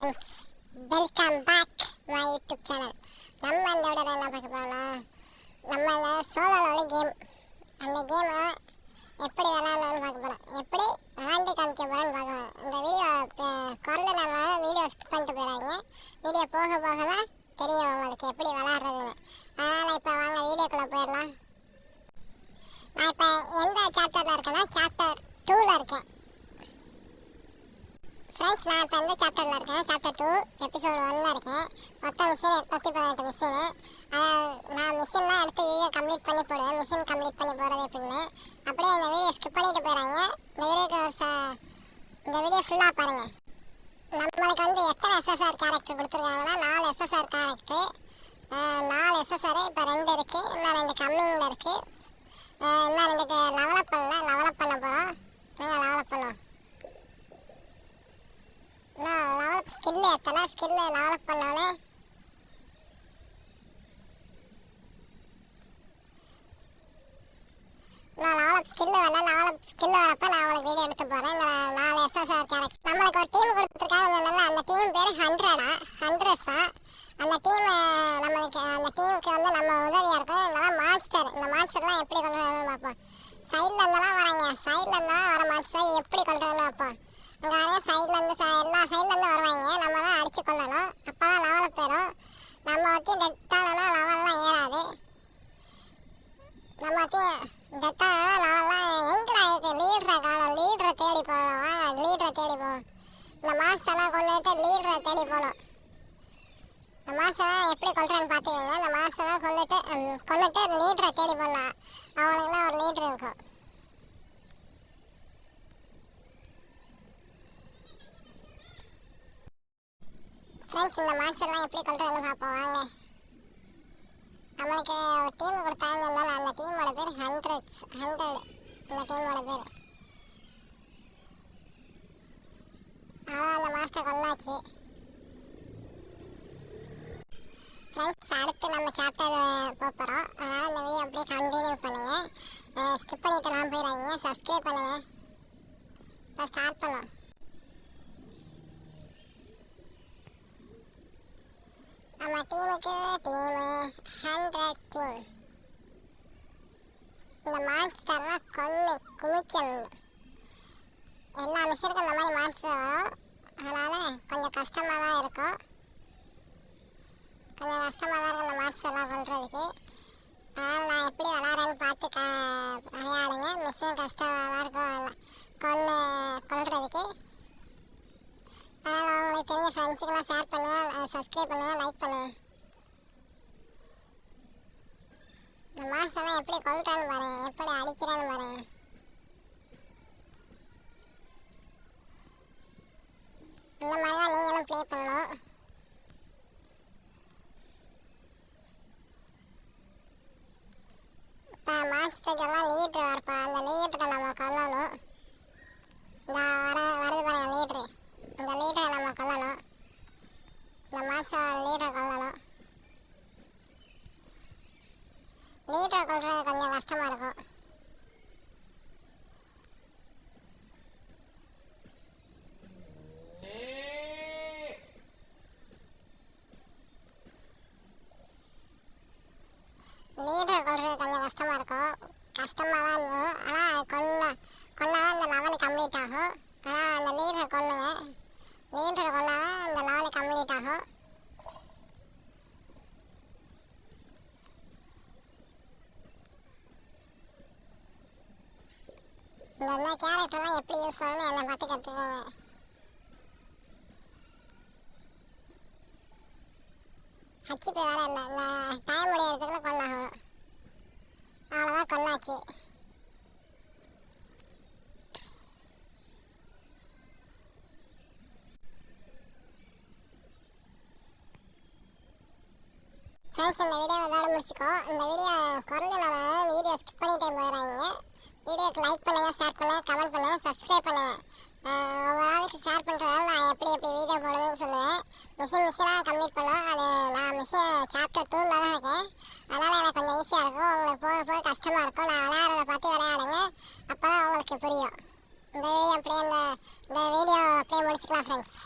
Welcome back my YouTube channel. நம்ம இந்த விட என்ன பார்க்க போகிறோம்னா, நம்ம சோலோவில் கேம், அந்த கேமை எப்படி விளாட்லான்னு பார்க்க போகிறோம், எப்படி விளாண்டு காமிக்க போகிறோன்னு பார்க்க போகிறோம். இந்த வீடியோ குரலில் நம்ம வீடியோ ஸ்கிப் பண்ணிட்டு போயிடாதீங்க. வீடியோ போக போக தான் தெரியும் உங்களுக்கு எப்படி விளாட்றதுன்னு. அதனால் இப்போ வாங்க வீடியோக்குள்ளே போயிடலாம். நான் இப்போ எந்த சாப்டரில் இருக்கேன்னா சாப்டர் 2ல் இருக்கேன் ஃப்ரெண்ட்ஸ். நான் இப்போ எந்த சாப்டரில் இருக்கேன், சாப்டர் 2 எபிசோடு 1ல் இருக்கேன். மொத்தம் மிஷின் 818 மிஷினு. நான் மிஷின்லாம் எடுத்து வீடியோ கம்ப்ளீட் பண்ணி போடுவேன். மிஷின் கம்ப்ளீட் பண்ணி போடுறது எப்படின்னு அப்படியே இந்த வீடியோ ஸ்கிப் பண்ணிட்டு போயிடாங்க. இந்த வீடியோ ஃபுல்லாக பாருங்கள். நம்மளுக்கு வந்து எத்தனை எஸ்எஸ்ஆர் கேரக்டர் கொடுத்துருக்காங்கன்னா 4 எஸ்எஸ்ஆர் கேரக்டர். 4 எஸ்எஸ்ஆர் இப்போ 2 இருக்குது, இன்னும் 2 கம்மிங்கில் இருக்குது. இன்னும் 2 லெவலப் பண்ண போகிறோம். லெவலப் பண்ணுவோம். லெவலப் ஸ்கில் ஏற்றலை, ஸ்கில் லெவலப் பண்ணோன்னே நான் லெவலப் ஸ்கில் வரப்போ நான் உங்களுக்கு வீடியோ எடுத்து போகிறேன். இந்த 4 எஸ்எஸ்ஆர் கேரக்டர் நம்மளுக்கு ஒரு டீம் கொடுத்துருக்காங்க. அந்த டீம் பேர் 100s தான். அந்த டீம் நம்மளுக்கு அந்த டீமுக்கு வந்து நம்ம உதவியாக இருக்கும். இதெல்லாம் மான்ஸ்டர். இந்த மான்ஸ்டர்லாம் எப்படி கொண்டு வரணும்னு பார்ப்போம். சைடில் இருந்தெல்லாம் வராங்க, சைடில் இருந்தாலும் வர மான்ஸ்டர் எப்படி கொண்டு வரணும்னு பார்ப்போம். அங்கே வரைய சைட்லேருந்து எல்லா சைட்லேருந்து வருவாங்க. நம்ம தான் அடித்து கொள்ளணும், அப்போ தான் லெவலில் போயிடும். நம்ம வச்சு டெத்தானா லெவல்லாம் ஏறாது. நம்ம வச்சு டெத்தானா லெவல்லாம் எங்கடா இருக்குது லீடரை காணும். லீடரை தேடி போகணும், லீடரை தேடி போகும். இந்த மாஸ்டர்லாம் கொண்டுட்டு லீடரை தேடி போகணும். இந்த மாஸ்டர்லாம் எப்படி கொள்றேன்னு பார்த்துக்கோங்க. இந்த மாஸ்டர்லாம் கொண்டுட்டு லீடரை தேடி போடலாம். அவங்களுக்குலாம் ஒரு லீடர் இருக்கும். ஃப்ரெண்ட்ஸ், இந்த மான்ஸ்டர்லாம் எப்படி கொள்றதுன்னு பார்ப்போம் வாங்க. நம்மளுக்கு ஒரு டீம் கொடுத்தாங்க, அந்த டீமோட பேர் 100. இந்த டீமோட பேர் அந்த மாஸ்டர் கொள்ளாச்சு. ஃப்ரெண்ட்ஸ், அடுத்து நம்ம சாப்டர் போகிறோம். அதனால் இந்த வீடியோ அப்படியே கண்டினியூ பண்ணுங்கள். ஸ்கிப் பண்ணிவிட்டு நான் போயிடாதீங்க. சப்ஸ்கிரைப் பண்ணுங்கள். இப்போ ஸ்டார்ட் பண்ணலாம். நம்ம டீமுக்கு டீமு 100 டீம். இந்த மான்ஸ்டர்லாம் குமிக்கணும். எல்லா மிஷினுக்கும் இந்த மாதிரி மான்ஸ்டர் வரும். அதனால் கொஞ்சம் கஷ்டமாக தான் இருக்கும். இந்த மான்ஸ்டர்லாம் கொள்றதுக்கு. அதனால் நான் எப்படி விளாட்றேன்னு பார்த்து விளையாடுங்க. மிஷின் கஷ்டமாக இருக்கும் கொள்றதுக்கு. அதனால் உங்களுக்கு தெரிஞ்ச ஃப்ரெண்ட்ஸுக்கெல்லாம் ஷேர் பண்ணுவேன், சப்ஸ்கிரைப் பண்ணுவேன், லைக் பண்ணுவேன். இந்த மாஸ்டர்லாம் எப்படி கொள்றான்னு பாருங்கள், எப்படி அடிக்கிறான்னு பாருங்கள். இந்த மாதிரி தான் நீங்களும் ப்ளே பண்ணணும். இப்போ மான்ஸ்டருக்கெல்லாம் லீட்ரு வரப்பா, அந்த லீட்ரை நம்ம கொல்லணும். வருது பாருங்கள் லீட்ரு. இந்த லீடரை நம்ம கொல்லணும். இந்த மாஸ்டர் லீடரை கொல்லணும். லீடரை கொல்றது கொஞ்சம் கஷ்டமாக இருக்கும். கஷ்டமாக தான் இருக்கும். ஆனால் கொல்லாதான் இந்த லெவல் கம்ப்ளீட் ஆகும். ஆனால் அந்த லீடரை கொல்லுவேன். லீடரை கொல்லாதான் அந்த லெவல் கம்ப்ளீட் ஆகும். இந்த கேரக்டர்லாம் எப்படி யூஸ் பண்ணணும்னு என்னை பார்த்து கற்றுக்கோங்க. ஹச்சிபி வேற இல்லை, இந்த டைம் முடியறதுக்குள்ள கொல்லாகும். அவ்வளோதான், கொல்லாச்சு. ஃப்ரெண்ட்ஸ், இந்த வீடியோ இதோட முடிச்சுக்கோ. இந்த வீடியோ குறைஞ்ச வீடியோ ஸ்கிப் பண்ணிட்டே போயிடாதீங்க. வீடியோக்கு லைக் பண்ணுங்கள், ஷேர் பண்ணுங்கள், கமெண்ட் பண்ணுங்கள், சப்ஸ்கிரைப் பண்ணுங்கள். ஒரு ஆளுக்கு ஷேர் பண்ணுறதால நான் எப்படி வீடியோ போடுவேன்னு சொல்லுவேன். மிஷினாக கம்ப்ளீட் பண்ணோம். அது நான் சாப்டர் 2ல் தான் இருக்கேன். அதனால் எனக்கு கொஞ்சம் ஈஸியாக இருக்கும். உங்களுக்கு போக கஷ்டமாக இருக்கும். நான் விளையாடுறத பார்த்து விளையாடுங்க, அப்போ தான் உங்களுக்கு புரியும். இந்த வீடியோ அப்படியே முடிச்சுக்கலாம் ஃப்ரெண்ட்ஸ்.